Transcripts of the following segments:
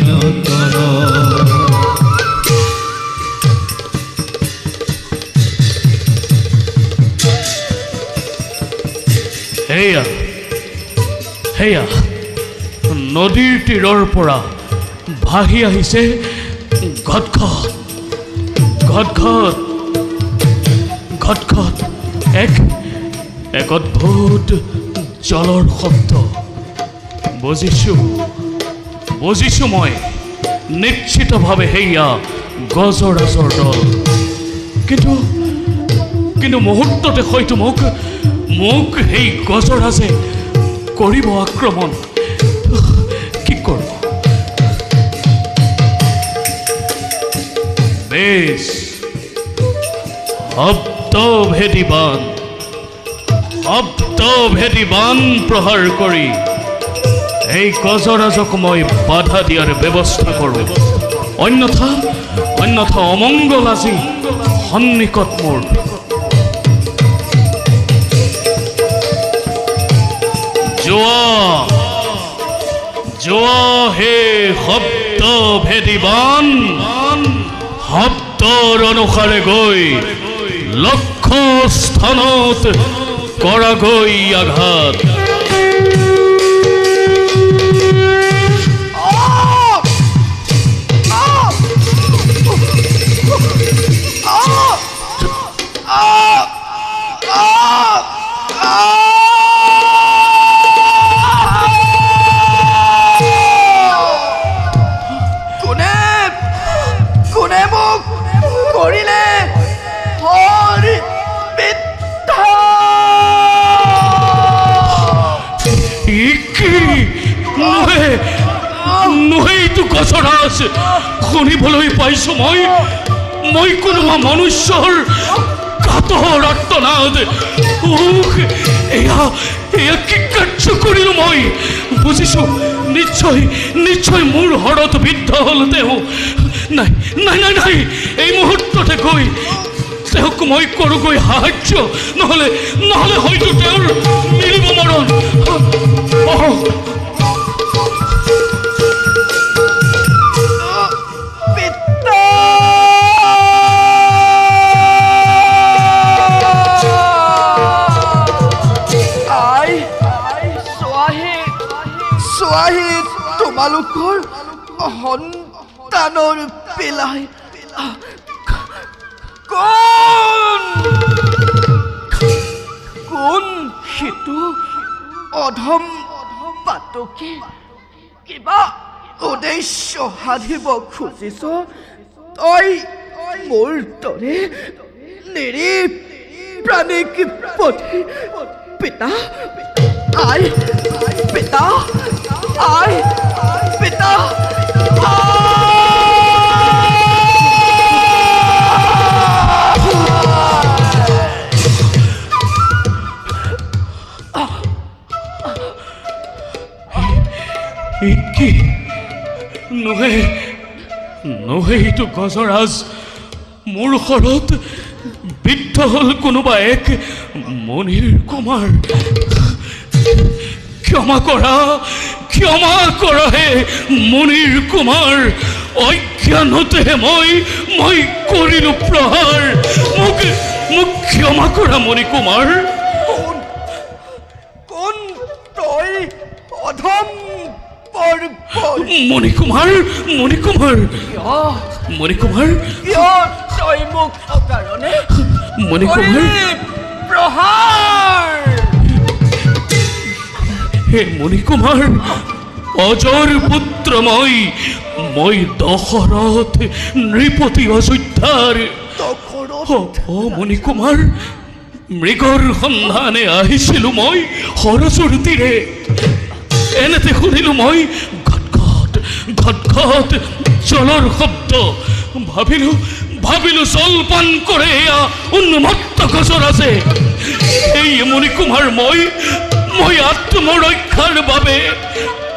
নতন হেয়া হেয়া নদীৰ তীৰৰ পৰা ভাহি আহিছে ঘটঘট ঘটঘট ঘটঘট এক অদ্ভুত জলৰ শব্দ বুজিছো মই নিশ্চিতভাৱে হেয়া গজৰাজৰ দল কিন্তু মুহূৰ্ততে হয়তো মোক সেই গজৰাজে কৰিব আক্ৰমণ কি কৰোঁ বেশ শব্দভেদী বান প্ৰহাৰ কৰি এই গজৰাজক মই বাধা দিয়াৰ ব্যৱস্থা কৰোঁ অন্যথা অমংগল আজি সন্নিকট মোৰ যোৱা হে শব্দভেদী বান শব্দৰ অনুসাৰে গৈ লক্ষ্য স্থানত কৰাগৈ আঘাত গজৰাজ শুনিবলৈ পাইছো মই কোনোবা মনুষ্যৰ কাতৰ আৰ্তনাদ এয়া কি কাৰ্য কৰিলো মই বুজিছো নিশ্চয় মোৰ হৰত বিদ্ধ হ'ল তেওঁ নাই এই মুহূৰ্ততে গৈ তেওঁক মই কৰোগৈ সাহায্য নহলে হয়তো তেওঁৰ মিলিব মৰণ তোমালোকৰ সন্তানৰ পেলাই কোন সেইটো অধম পাতকে কিবা উদ্দেশ্য সাধিব খুজিছ তই মোৰ দৰে নিৰীহ প্ৰাণীক পিতা পিতা কি নহয়তো গজৰাজ মোৰ ঘৰত বিদ্ধ হ'ল কোনোবা এক মনিৰ কুমাৰ ক্ষমা কৰা হে মনিৰ কুমাৰ অজ্ঞানতে মই কৰিলো প্ৰহাৰ মোক ক্ষমা কৰা মণি কুমাৰ কোন তই অধম মণি কুমাৰ কিয় তই মোক অকাৰণে মণি কুমাৰ প্ৰহাৰ হে মণি কুমাৰ অজৰ পুত্ৰ মই দশৰথ নৃপতি অযোধ্যাৰ মণি কুমাৰ মৃগৰ সন্ধানে আহিছিলো মই সৰচৰ তীৰে এনেতে শুনিলো মই ঘট জলৰ শব্দ ভাবিলো জলপান কৰে এয়া উন্মত্ত গজৰাজে এই মণি কুমাৰ মই আত্মৰক্ষাৰ বাবে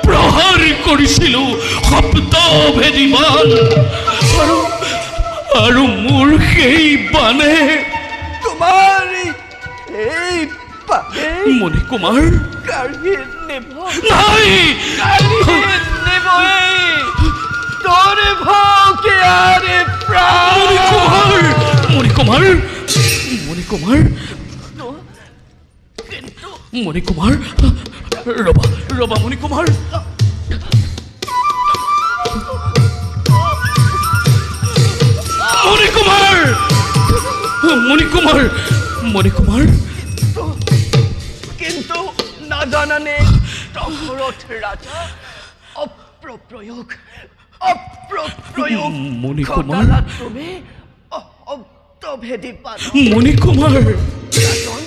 প্ৰহাৰ কৰিছিলো শব্দভেদী বান আৰু মোৰ সেই বানে তোমাৰ এই মণি কুমাৰ কাঢ়ি নিব নাই মণিকুমাৰ মণিকুমাৰ কিন্তু মণিকুমাৰ ৰবা ৰবা মণিকুমাৰ মণিকুমাৰ মণিকুমাৰ মণিকুমাৰ কিন্তু নাজানানে দশৰথ ৰাজা অপ্ৰপ্ৰয়োগ মণিকুমাৰ ঘটালা তুমি অন্তভেদী পালা মণিকুমাৰ ৰাজন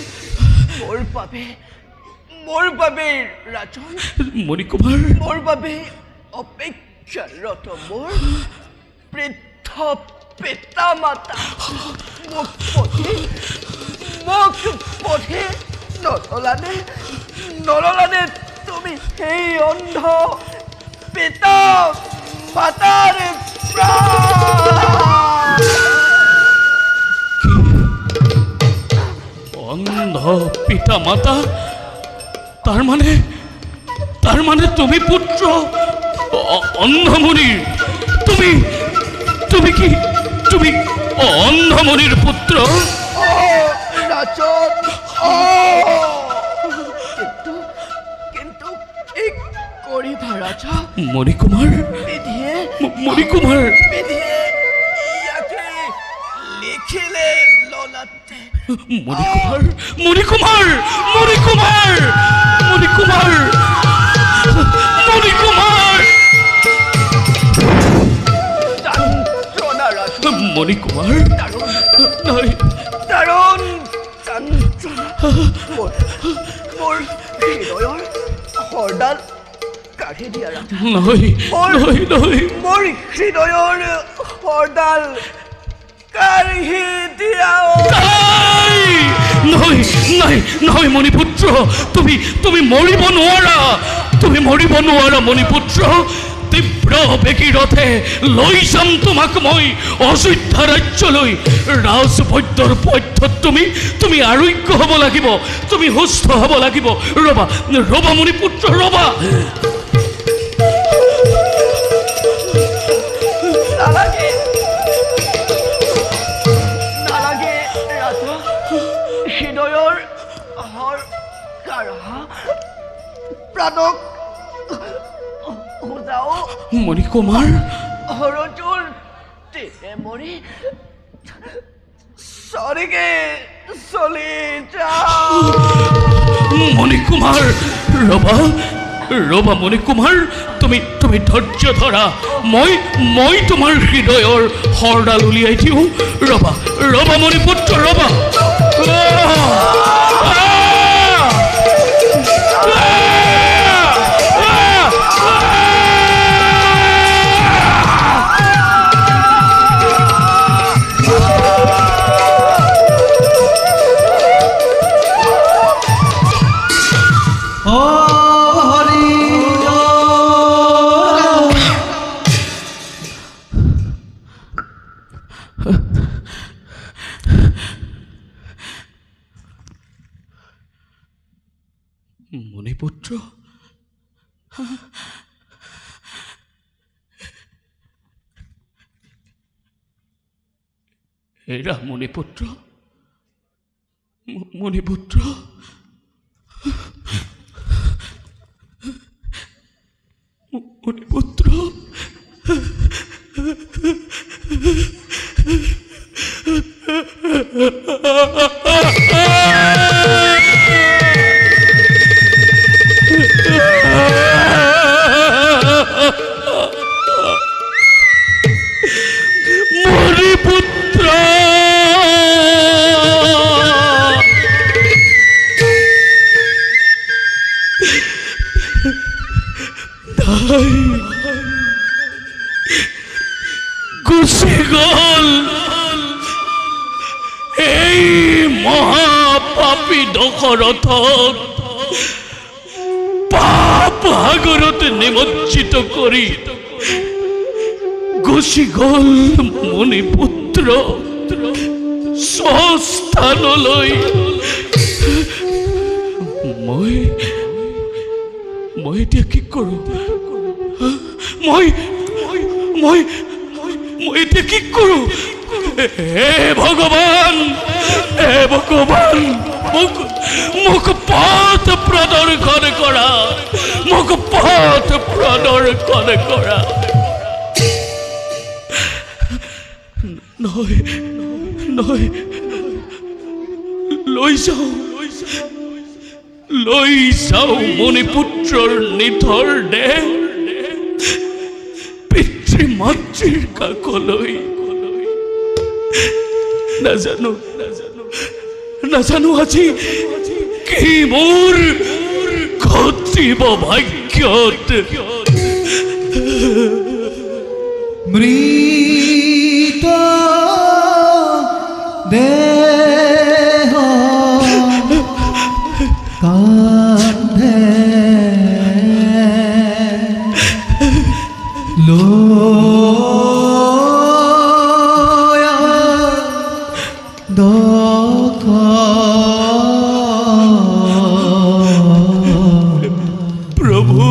মোৰ বাবে ৰাজন মণিকুমাৰ মোৰ বাবে অপেক্ষাৰত মোৰ বৃদ্ধ পিতা মাতা মোক পথে নললানে তুমি সেই অন্ধ পিতা মাতাৰ প্ৰাণ অন্ধ পিতা মাতা তাৰ মানে তুমি পুত্ৰ অন্ধমণিৰ তুমি কি তুমি অন্ধমণিৰ পুত্ৰ ৰাজন কিন্তু কি কৰিবা ৰাজা মণিকুমাৰ মণিকুমাৰ বিধিয়ে ইয়াকে লিখিলে ললাতে মণিকুমাৰ মণিকুমাৰ মণিকুমাৰ মণিকুমাৰ মণিকুমাৰ যন্ত্ৰণা ৰাজন মণিকুমাৰ নাই দাৰুণ যন্ত্ৰণা মোৰ হৃদয়ৰ হৰডাল কাঢ়ি দিয়া ৰাজা নহয় মোৰ হৃদয়ৰ হৰডাল কাঢ়ি দিয়া নহয় মণিপুত্ৰ তুমি মৰিব নোৱাৰা মণিপুত্ৰ তীব্ৰ বেগীৰথে লৈ যাম তোমাক মই অযোধ্যা ৰাজ্যলৈ ৰাজবৈদ্যৰ পথ্যত তুমি আৰোগ্য হ'ব লাগিব তুমি সুস্থ হ'ব লাগিব ৰবা মণিপুত্ৰ ৰবা নালাগে ৰাজা হৃদয়ৰ হৰ কাঢ়া প্ৰাণক বুজাও মণিকুমাৰ হৰজুৰ তীৰে মৰি চৰিগে চলি যাওঁ মণিকুমাৰ ৰবা মণিকুমাৰ তুমি ধৈৰ্য ধৰা মই তোমাৰ হৃদয়ৰ হৰডাল উলিয়াই দিওঁ ৰবা মণিপুত্ৰ ৰবা মণিপুত্ৰ এৰা মণিপুত্ৰ মণিপুত্ৰ মণিপুত্ৰ গুচি গ'ল এই মহাপাপী দশৰথক পাপ সাগৰত নিমজ্জিত কৰি গুচি গ'ল মণিপুত্ৰ স্বস্থানলৈ মই এতিয়া কি কৰোঁ মই এতিয়া কি কৰোঁ হে ভগবান, হে ভগবান, মুখ পথ প্রদর্শন করা, মুখ পথ প্রদর্শন করা। নয় নয়, লৈ যাও, লৈ যাও মণিপুত্ৰৰ নিথৰ দেহ পিতৃ মাতৃৰ কাষলৈ। নাজানো নাজানো আজি কি মোৰ ঘটিব ভাগ্যত। মৃত দেহ কান্ধে লয়া দখ প্রভু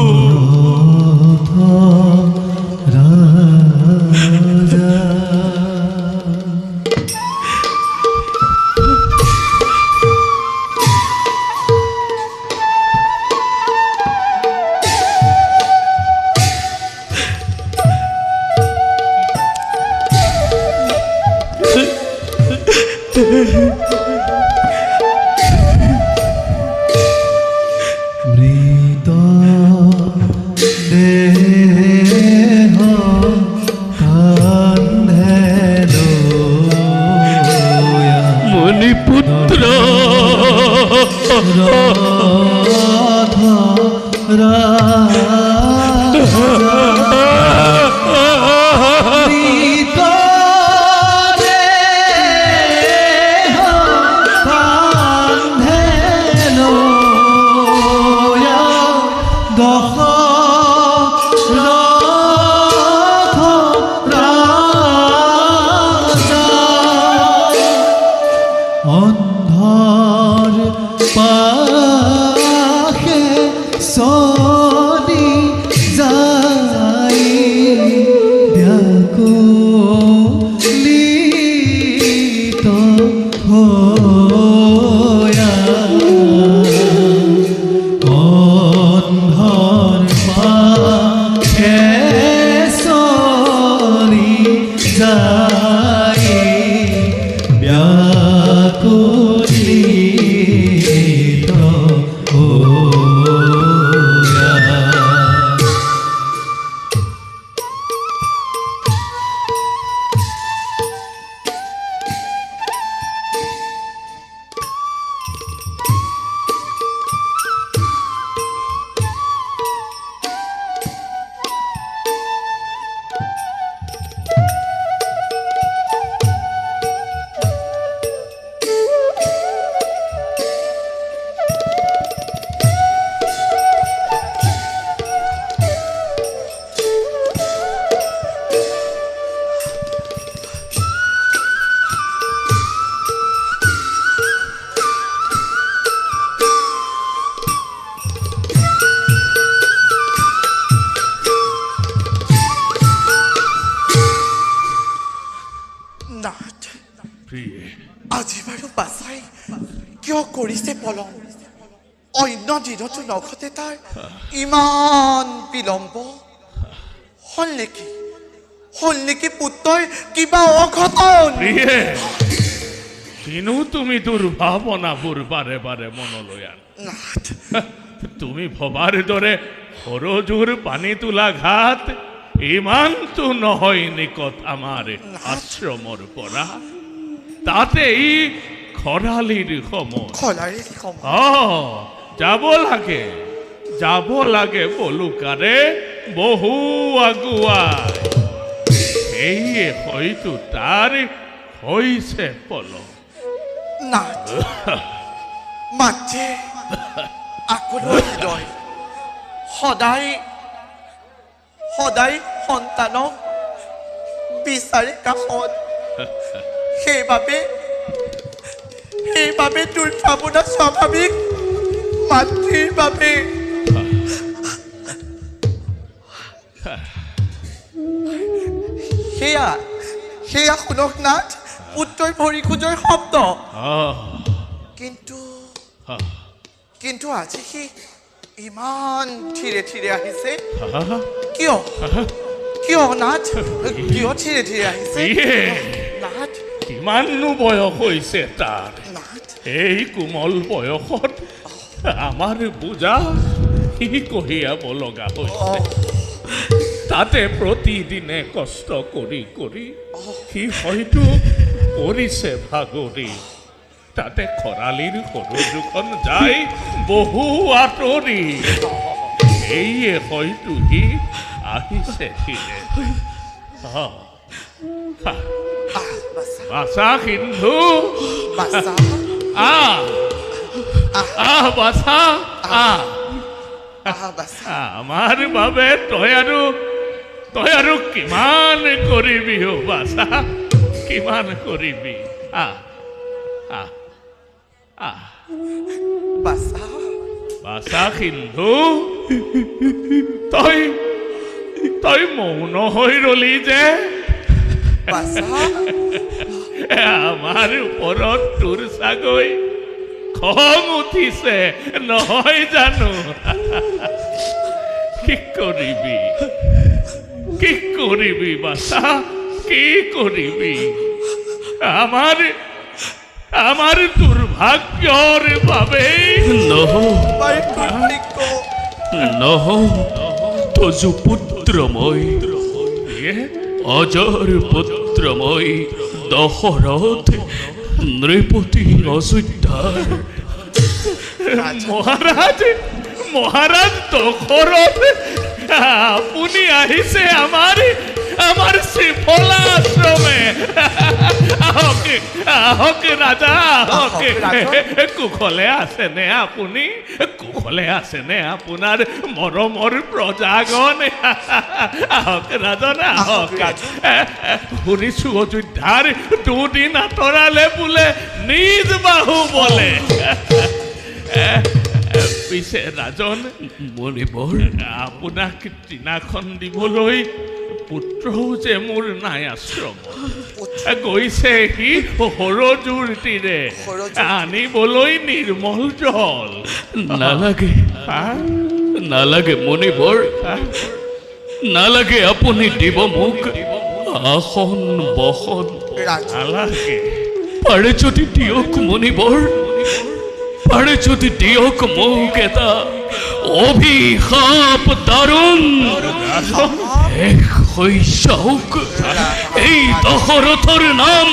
মৃত দেহ কান্ধে লয়া মণিপুত্র রথ মৃত দেহ কান্ধে লয়া দশ রথ রাজা অন্ধর পাখে সনি যাই ব্যাকুলিত হয়া অন্ধর পাখে সনি যাই ব্যাকুলিত হয়া। নাথ, প্ৰিয়ে, আজি বাৰু বাচাই কিয় কৰিছে পলম? অন্য দিনতো নঘটে তাৰ ইমান বিলম্ব। হ'ল নেকি পুত্ৰৰ কিবা অঘটন? প্ৰিয়ে, কিনো তুমি দুৰ্ভাৱনাবোৰ বাৰে বাৰে মনলৈ আন। নাথ, তুমি ভবাৰ দৰে সৰজুৰ পানী তোলা ঘাট ইমানটো নহয় নিকট আমাৰ আশ্ৰমৰ পৰা। তাতে ই খৰালিৰ সময়। খৰালিৰ সময়। যাব লাগে বলুকাৰে বহু আগুৱাই। সেয়ে হয়তো তাৰ হৈছে পলম। নাথ, মাতৃ আকুলৰ হৃদয় সদায় সন্তানক বিচাৰে কাষত। সেইবাবে দুৰ্ভাৱনা স্বাভাৱিক মাতৃৰ বাবে। সেয়া শুনক নাথ, পুত্ৰই ভৰি খোজৰ শব্দ আহ, কিন্তু আহ, কিন্তু আজি সি ইমান ধীৰে ধীৰে আহিছে আহ, কিয় কিয় নাথ কিয় ধীৰে ধীৰে আহিছে ইয়ে, নাথ কিমাননো বয়স হৈছে তাৰ নাথ এই কোমল বয়সত আমাৰ বোজা সি কঢ়িয়াব লগা হৈছে তাতে প্ৰতিদিনে কষ্ট কৰি কৰি সি হয়তো পৰিছে ভাগৰি তাতে খৰালিৰ সৰু দুখন যায় বহু আঁতৰি সেয়ে হয়তো সি আহিছে ধীৰে আহ বাছা বাছা সিন্ধু বাছা আহ আহ বাছা আহ বাছা আমাৰ বাবে তই আৰু কিমান কৰিবি অ বাছা কিমান কৰিবি আহ আহ আহ বাছা বাছা সিন্ধু তই মৌন হৈ ৰলি যে বাছা আমাৰ ওপৰত তোৰ চাগৈ খং উঠিছে নহয় জানো কি কৰিবি বাছা কি কৰিবি আমাৰ দুৰ্ভাগ্যৰ বাবে তজু পুত্ৰময় অজৰ পুত্ৰময় দশৰথ নৃপতি অযোধ্যাৰ মহাৰাজ দশৰথ আপুনি আহিছে আমাৰ শ্ৰীফলা আশ্ৰমে আহক ৰাজা আহক কুশলে আছেনে আপোনাৰ মৰমৰ প্ৰজাগণ আহক ৰাজন আহক শুনিছো অযোধ্যাৰ দুদিন আঁতৰালে বোলে নিজ বাহু বলে পিছে ৰাজন মণিবৰ আপোনাক টীনাখন দিবলৈ পুত্ৰও যে মোৰ নাই আশ্ৰম গৈছে সি সৰজুৰ তীৰে আনিবলৈ নিৰ্মল জল নালাগে মণিবৰ নালাগে আপুনি দিব মোক আসন বসন নালাগে পাৰে যদি দিয়ক মণিবৰ পাৰে যদি দিয়ক মোক এটা অভিশাপ দাৰুণ শেষ হৈ যাওক এই দশৰথৰ নাম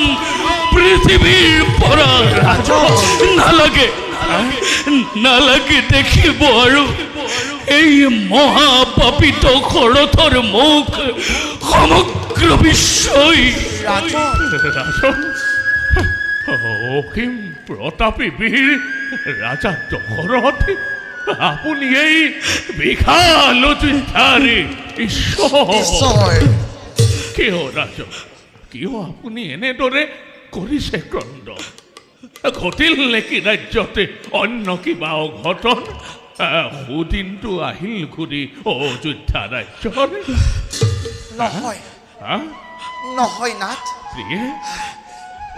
পৃথিৱীৰ পৰা নালাগে দেখিব আৰু এই মহাপাপী দশৰথৰ মুখ সমগ্ৰ বিশ্বই অসীম প্ৰতাপী বীৰ ৰাজা দশৰথ আপুনি এই বিশাল অযোধ্যাৰ ঈশ্বৰ কিয় ৰাজন কিয় আপুনি এনেদৰে কৰিছে ক্ৰন্দ ঘটিল নেকি ৰাজ্যতে অন্য কিবা অঘটন সুদিনটো আহিল ঘূৰি অযোধ্যা ৰাজ্যৰ নহয় হা নহয় নাথ প্ৰিয়ে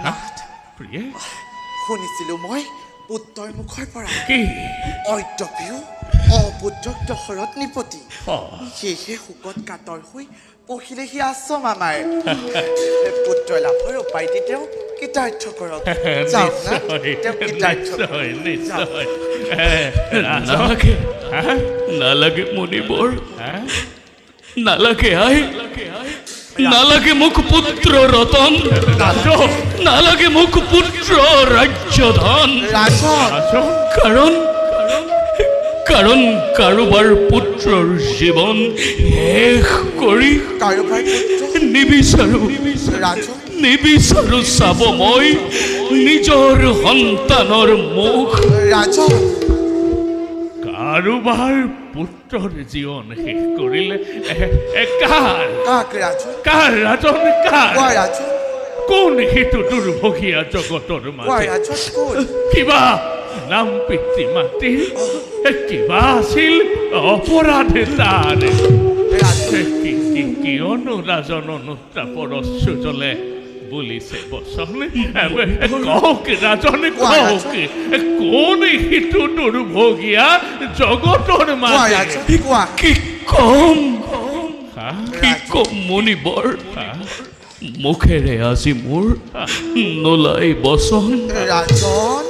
নাথ প্ৰিয়ে শুনিছিলো মই পুত্ৰৰ মুখৰ পৰা কি অদ্যপিও অপুত্ৰক দশৰথ নৃপতি সেয়েহে শোকত কাতৰ হৈ পঢ়িলে সি আশ্ৰম আমাৰ পুত্ৰ লাভৰ উপায়টি তেওঁ কৃতাৰ্থ কৰক যাওক না তেওঁ কৃতাৰ্থ নালাগে মণিবৰ নালাগে নালাগে মোক পুত্ৰ ৰতন নালাগে মোক পুত্ৰ ৰাজ্যধন কাৰণ কাৰোবাৰ পুত্ৰৰ জীৱন শেষ কৰি নিবিচাৰো চাব মই নিজৰ সন্তানৰ মুখ কাৰোবাৰ পুত্ৰৰ জীৱন শেষ কৰিলে কাৰ ৰাজন কোন সেইটো দুৰ্ভগীয়া জগতৰ মাজে কিবা নাম পিতৃ মাতৃ কিবা আছিল অপৰাধ তাৰ কিয়নো ৰাজন অনুত্তাপৰ অশ্ৰু জলে বুলিছে বচন কওক ৰাজন কওক কোন সিটো দুৰ্ভগীয়া জগতৰ কোৱা মাজে ৰাজন কোৱা কি কম কি কম মণিবৰ মুখেৰে আজি মোৰ নোলাই বচন ৰাজন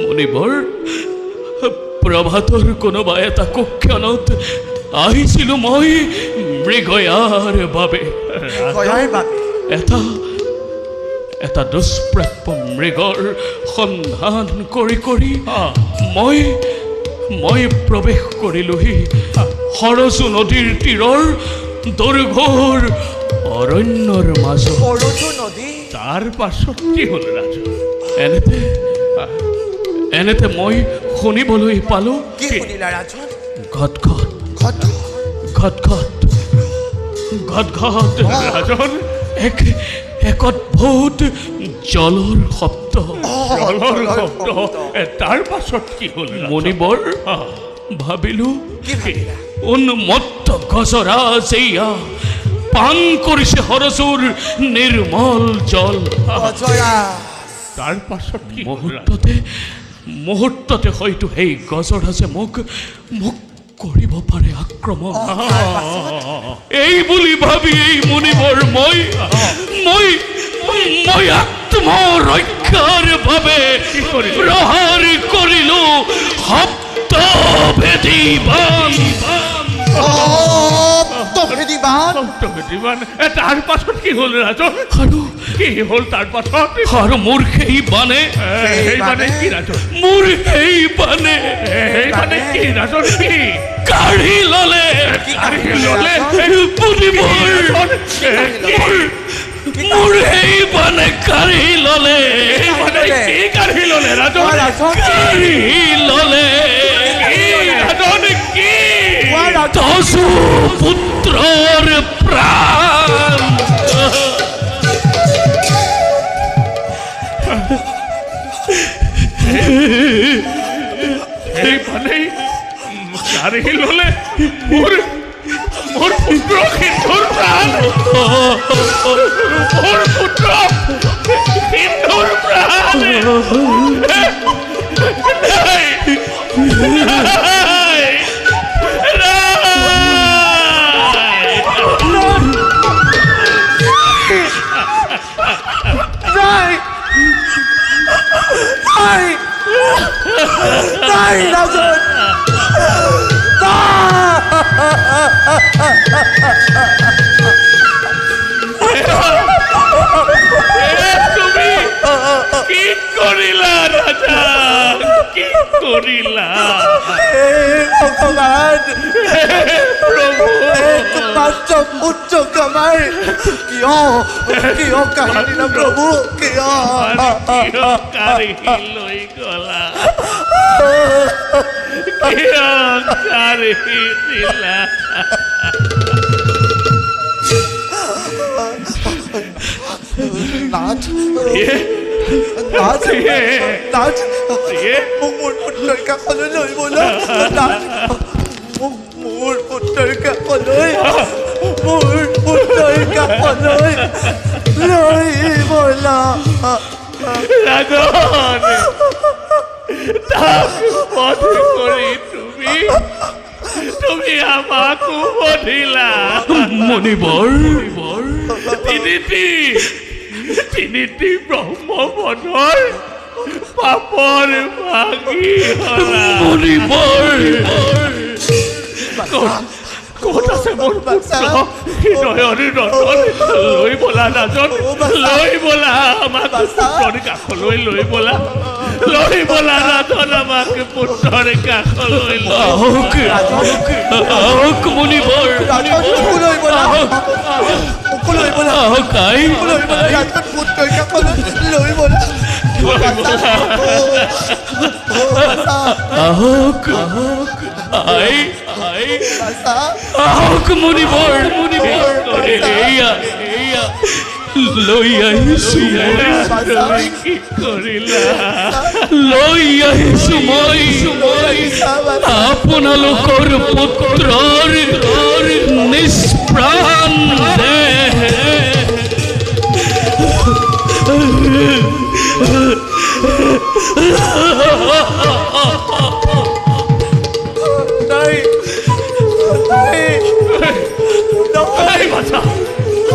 মণিবৰ প্ৰভাতৰ কোনোবা এটা কক্ষণত আহিছিলো মই মৃগয়াৰ বাবে কয়াৰ বাবে এটা দুষ্প্ৰাপ্য মৃগৰ সন্ধান কৰি কৰি মই প্ৰৱেশ কৰিলোহি সৰজু নদীৰ তীৰৰ দুৰ্ঘোৰ অৰণ্যৰ মাজত সৰজু নদী তাৰ পাছত কি হ'ল ৰাজন এনেতে মই শুনিবলৈ পালো কি শুনিলা ৰাজন ঘট ঘট ঘট ঘট ঘট ঘট ঘট ৰাজন এক অদ্ভুত জলৰ শব্দ জলৰ শব্দ তাৰ পাছত কি হ'ল ৰাজন? মণিবৰ ভাবিলো কি ভাবিলা উন্মত্ত গজৰা যেয়া পান কৰিছে সৰজুৰ নিৰ্মল জল অজৰা তাৰ পাছত কি হ'ল ৰাজন? মুহূৰ্ততে হয়তো সেই গজৰাজে মোক কৰিব পাৰে আক্ৰমণ এই বুলি ভাবি এই মুনিবৰ মই আত্মৰক্ষাৰ বাবে প্ৰহাৰ কৰিলো শব্দভেদী বাণ তাৰ পাছত কি হ'ল ৰাজন আৰু কি হ'ল তাৰ পাছত আৰু মোৰ সেই বাণে সেই মানে কি ৰাজন মোৰ সেই বাণে সেই মানে কি ৰাজন কি কাঢ়ি ললে মোৰ সেই বাণে কাঢ়ি ললে কি কাঢ়ি ল'লে ৰাজন কাঢ়ি ললে ৰাজন কি দশু পুত্ৰৰ প্ৰাণ সেই মানে কাঢ়ি ল'লে মোৰ পুত্ৰ সিন্ধুৰ প্ৰাণ মোৰ পুত্ৰ সিন্ধুৰ প্ৰাণ নাই নাই ৰাজন তুমি কি কৰিলা ৰাজা কি কৰিলা ভগৱান প্ৰভু মাত্ৰ পুত্ৰ কামাৰ কিয় কাহিনী না প্ৰভু কিয় কাঢ়ি লৈ গলা কিয় কাঢ়ি দিলা নাথ নাথ নাথ মোক মোৰ পুত্ৰৰ কাষলৈ লৈ বোলা নাথ মোক মোৰ পুত্ৰৰ কাষলৈ মোৰ পুত্ৰৰ কাষলৈ লৈ বোলা ৰাজন তাক বধ কৰি তুমি আমাকো বধিলা মণিবৰ তিনিটি ব্ৰহ্মবধৰ পাপৰ ভাগি হলা মণিবৰ ক'ত আছে মোৰ পুত্ৰ হৃদয়ৰ ৰতন লৈ বলা ৰাজন লৈ বলা আমাক পুত্ৰৰ কাষলৈ লৈ বলা ৰাজন আমাক পুত্ৰৰ কাষলৈ আহক মণিবৰ লৈ বোলা লৈ বোলা আহক আই লৈ বোলা ৰাজন পুত্ৰৰ কাষলৈ লৈ বোলা আহক আই আহক মণিবৰ এয়া লৈ আহিছো কি কৰিলা লৈ আহিছো মই আপোনালোকৰ পুত্ৰৰ নিষ্প্ৰাণ দেহ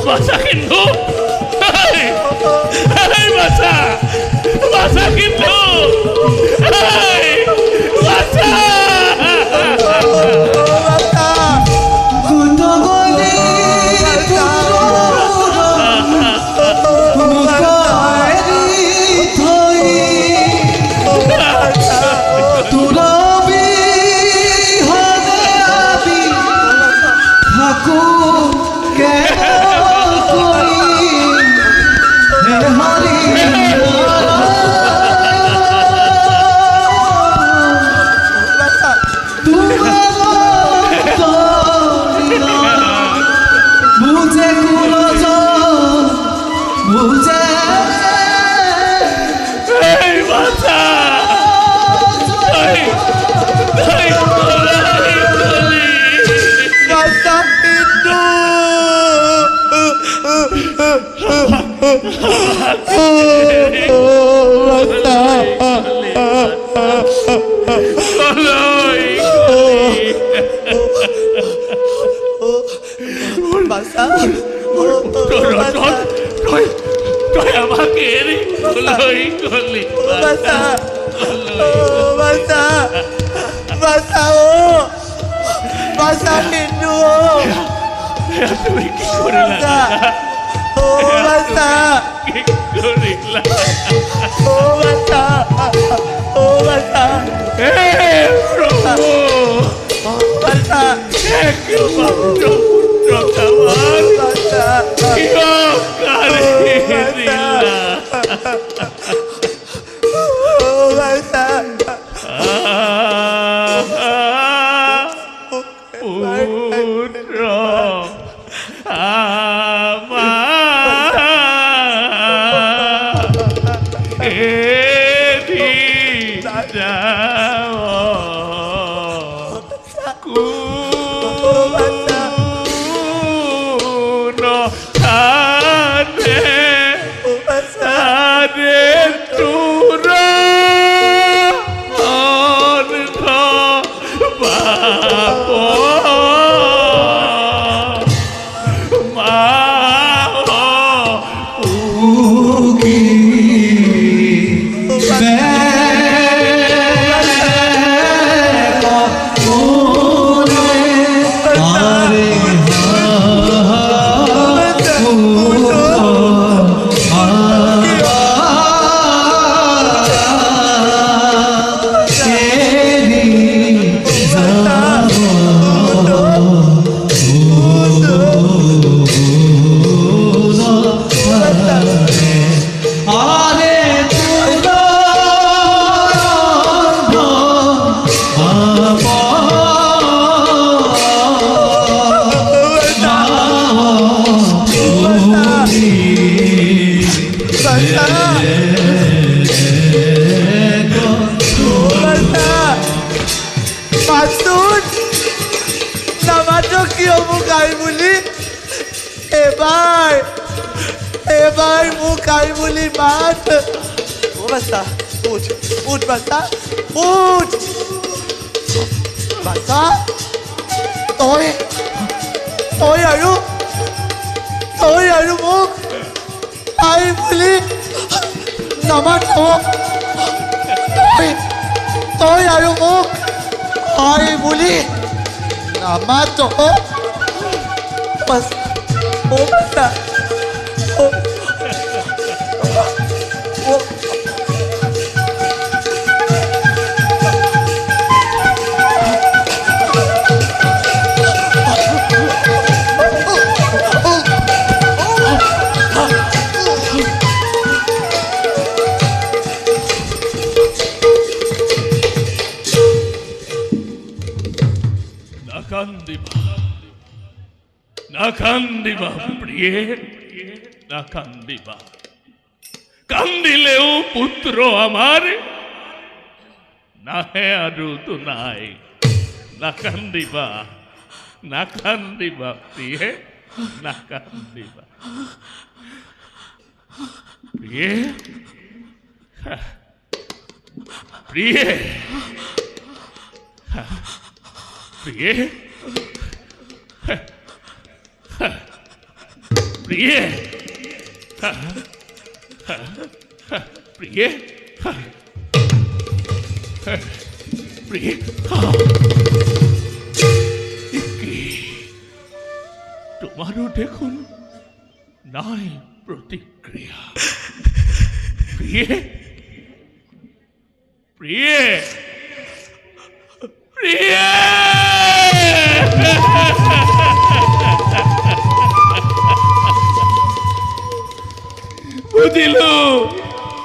বাঁচা কিন্তু এই, এই বাঁচা বাঁচা কিন্তু এই, বাঁচা এই বাঁচা এই, এই, কলি। বাচ্চা কিন্তু বাচ্চা তুই আমাকে কলই কলি বাচ্চা বাচ্চা বাচ্চা ও বাচ্চা কিন্তু তুমি কি করলা ও বাচ্চা কি করিলা ও বাচ্চা ও বাচ্চা হে প্রভু বাচ্চা একমাত্র পুত্র খাবার বাচ্চা কারে দিলা ও বাচ্চা পুত্র আমার এদি যাও কোন থানে তারে তুর অর্থ বাপ মা মাসুদ নামাজ কিয় মোক আই বুলি এবাৰ এবাৰ মোক আই বুলি মাত ও বাচ্চা উঠ উঠ বাচ্চা উঠ বাচ্চা তই তই আৰু মোক আই বুলি নামাত তই আৰু মোক আই বুলি নামাত বাচ্চা ও বাচ্চা ও না কান্দিবা প্রিয়ে না কান্দিবা কান্দিলেও পুত্র আমার না হে আরু তো নাই না কান্দিবা প্রিয়ে না কান্দিবা প্রিয়ে প্রিয়ে প্রিয়ে প্ৰিয়ে প্ৰিয়ে প্ৰিয়ে তোমাৰো দেখোন নাই প্ৰতিক্ৰিয়া প্ৰিয়ে প্ৰিয়ে প্ৰিয়ে বুজিলো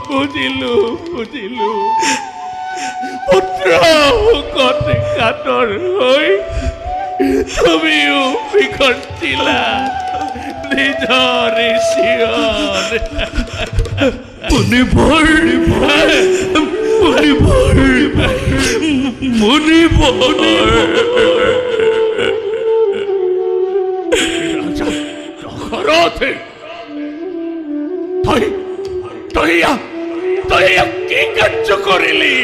বুজিলো বুজিলো পুত্ৰ শোকত কাতৰ হৈ তুমিও বিকৰ্তিলা নিজৰে চিঞৰ মুনিবৰ ৰাজা দশৰথে তই কি কাৰ্য কৰিলি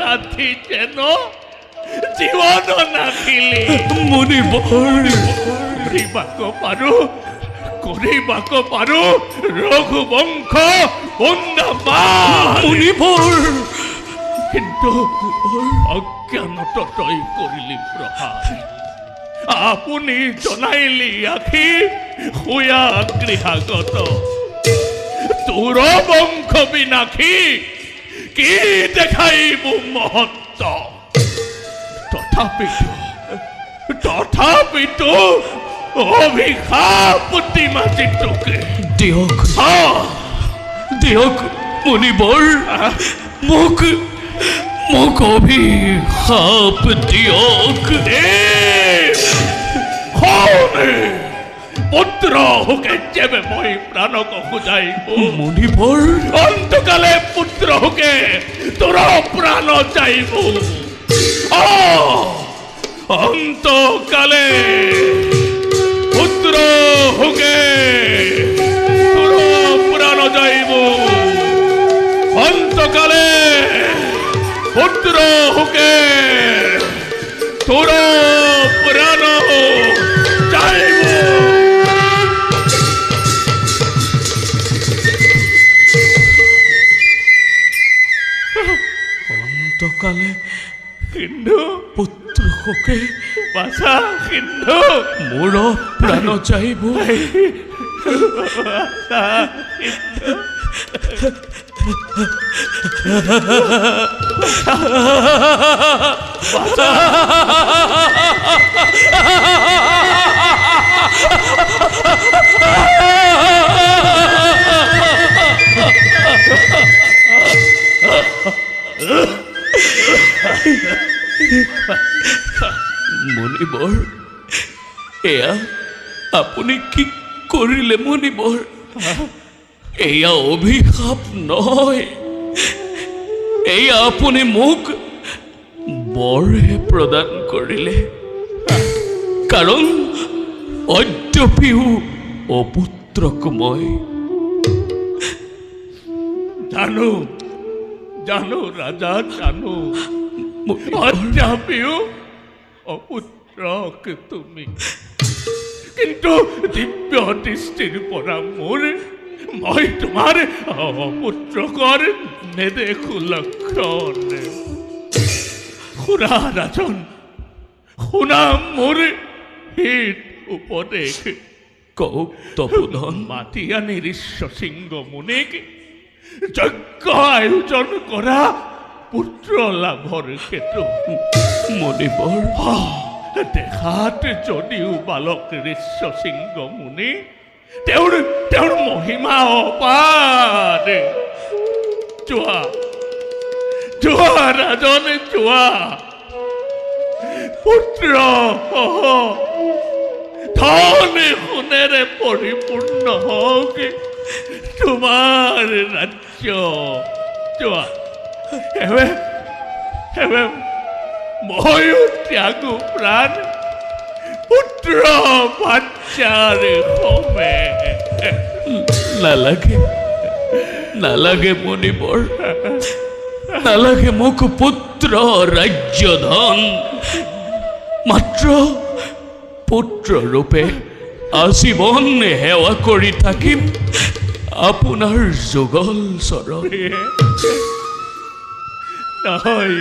লাঠি যেন জীৱন নাখিলি কৰিব পাৰো ৰঘুবংশ কিন্তু অজ্ঞানত তই কৰিলি প্ৰহাৰ আপুনি জনাইলি আখি শুয়া গৃহাগত তোৰ বংশ বিনাশী কি দেখাইব মহত্ব তথাপিতো অভিশাপ দিমাজি তোকে দিয়ক মুনিবৰ মোক অভিশাপ দিয়ক পুত্ৰ হোকে যেবে মই প্ৰাণক খুজাইব মুনিবৰ অন্তকালে পুত্ৰ হোকে তোৰ প্ৰাণ যাইব অন্তকালে পুত্ৰ হোকে তোৰ প্ৰাণ যাইব অন্তকালে পুত্ৰ হোকে তোৰ প্ৰাণ যাইব অন্তকালে সিন্ধু পুত্ৰ শোকে বাছা সিন্ধু মোৰ প্ৰাণ যাইব মুনিবৰ এয়া আপুনি কি কৰিলে মুনিবৰ এয়া অভিশাপ নহয় এয়া আপুনি মোক বৰহে প্ৰদান কৰিলে কাৰণ অদ্যপিও অপুত্ৰক মই জানো ৰাজা জানো অদ্যাপিও অপুত্ৰক তুমি কিন্তু দিব্য দৃষ্টিৰ পৰা মই তোমাৰ অপুত্ৰকৰ নেদেখো লক্ষণ শুনা ৰাজন শুনা মোৰ হিত উপদেশ কওক তপোধন মাতি আনি ঋষ্য সিংহ মুনিক যজ্ঞ আয়োজন কৰা পুত্ৰ লাভৰ হেতু মুনিবৰ দেখাত যদিও বালক ঋষ্য সিংহ মুনি তেওঁৰ মহিমা অপাৰ যোৱা ৰাজন যোৱা পুত্ৰ ধন সোণেৰে পৰিপূৰ্ণ হওক তোমাৰ ৰাজ্য যোৱা ময়ো ত্যাগো প্ৰাণ পুত্ৰ বাচ্চাৰ সমে নালাগে মুনিবৰ নালাগে মোক পুত্ৰ ৰাজ্য ধন মাত্ৰ পুত্ৰ ৰূপে আজীৱন সেৱা কৰি থাকিম আপোনাৰ যুগল চৰণ। নহয়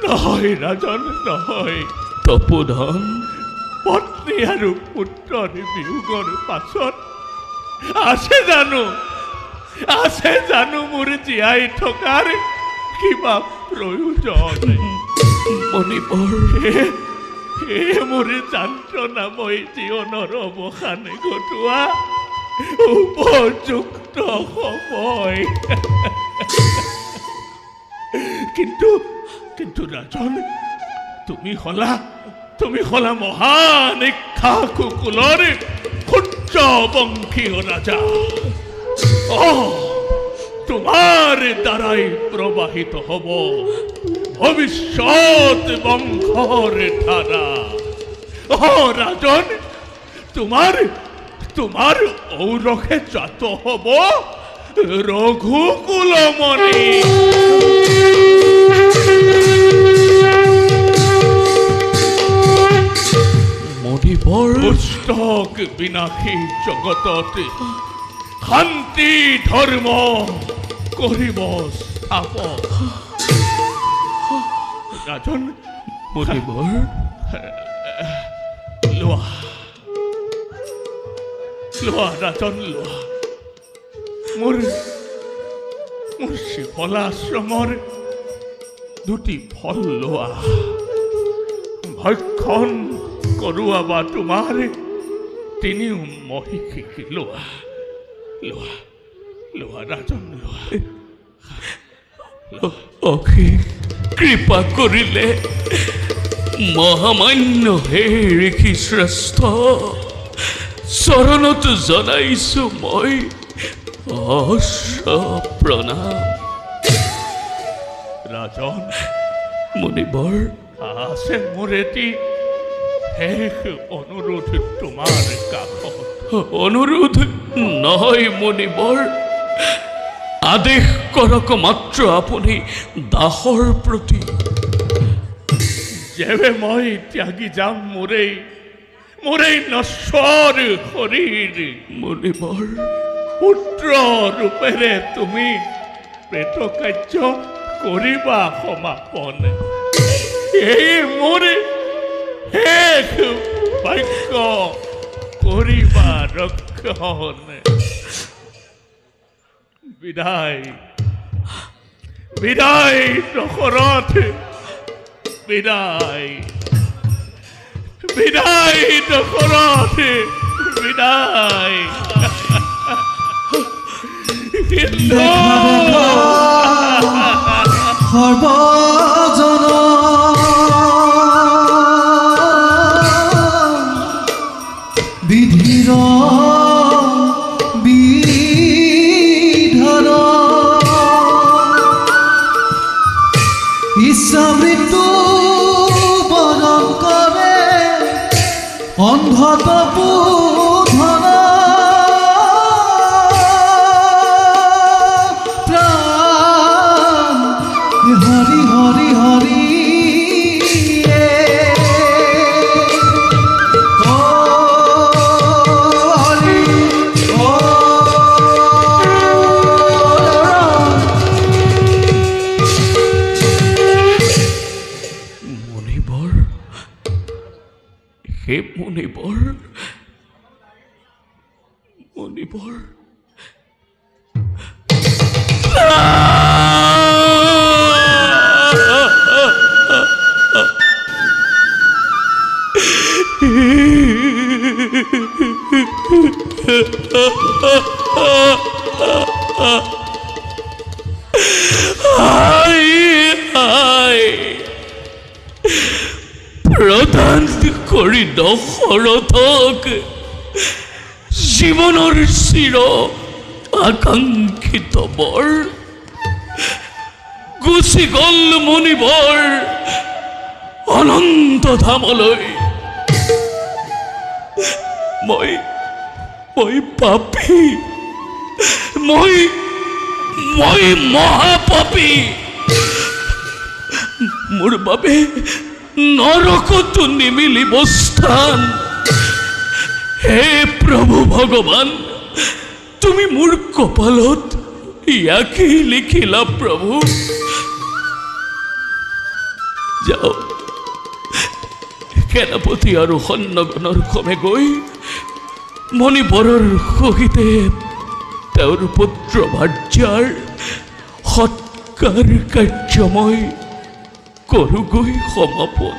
নহয় ৰাজন, নহয়। তপোধন, পত্নী আৰু পুত্ৰৰ বিয়োগৰ পাছত আছে জানো মোৰ জীয়াই থকাৰ কিবা প্ৰয়োজন? মণিবৰ, মোৰ যান্ত্ৰণাময় জীৱনৰ অৱসান ঘটোৱা উপযুক্ত সময়। কিন্তু ৰাজন, তুমি হলা মহান ইক্ষ্বাকুকুলৰ সূৰ্যবংশী ৰাজা। তোমাৰ দ্বাৰাই প্ৰবাহিত হব ভৱিষ্যত বংশৰ ধাৰা। ৰাজন, তোমাৰ ঔৰসে জাত হব ৰঘুকুলমণি। মণিবৰ, পুস্তক বিনাশী জগতত শান্তি ধৰ্ম কৰিব স্থাপন। ৰাজন, মণিবৰ, লোৱা ৰাজন, লোৱা। মোৰ শিৱলাশ্ৰমৰ দুটি ফল লোৱা। ভক্ষণ কৰোৱাবা তোমাৰ তিনিও মহিষীক। লোৱা ৰাজন, লোৱা। অশেষ কৃপা কৰিলে মহামান্য হে ঋষি শ্ৰেষ্ঠ, চৰণত জনাইছো মই প্ৰণাম। ৰাজন, মণিবৰ, আছে মোৰ এটি শেষ অনুৰোধ তোমাৰ কাষত। অনুৰোধ নহয় মণিবৰ, আদেশ কৰক মাত্ৰ আপুনি দাসৰ প্ৰতি। যেবে মই ত্যাগি যাম মোৰেই নশ্বৰ শৰীৰ, মণিবৰ, পুত্ৰ ৰূপেৰে তুমি প্ৰেতকাৰ্য কৰিবা সমাপন। এই মোৰ শেষ বাক্য কৰিবা ৰক্ষণ। বিদায় দশৰথ, বিদায় দশৰথ, বিদায়। সৰ্বজন বিধিৰ বিধান ইচ্ছা মৃত্যু বৰণ কৰে অন্ধতপোধন। হৰি হৰি হৰি মণিবৰ, হে মণিবৰ, মণিবৰ, প্ৰদান কৰি দশৰথক জীৱনৰ চিৰ আকাংক্ষিত বৰ গুচি গল মণিবৰ অনন্ত ধামলৈ। মই পাপী, মই মহাপাপী। মোৰ বাবে নৰকতো নিমিলিব স্থান। হে প্ৰভু ভগৱান, তুমি মোৰ কপালত ইয়াকেই লিখিলা প্ৰভু। যাও, সেনাপতি আৰু সৈন্যগণৰ ক্ৰমে গৈ মণিবৰৰ সহিতে তেওঁৰ পুত্ৰ ভাৰ্যাৰ সৎকাৰ কাৰ্যময় কৰোগৈ সমাপন।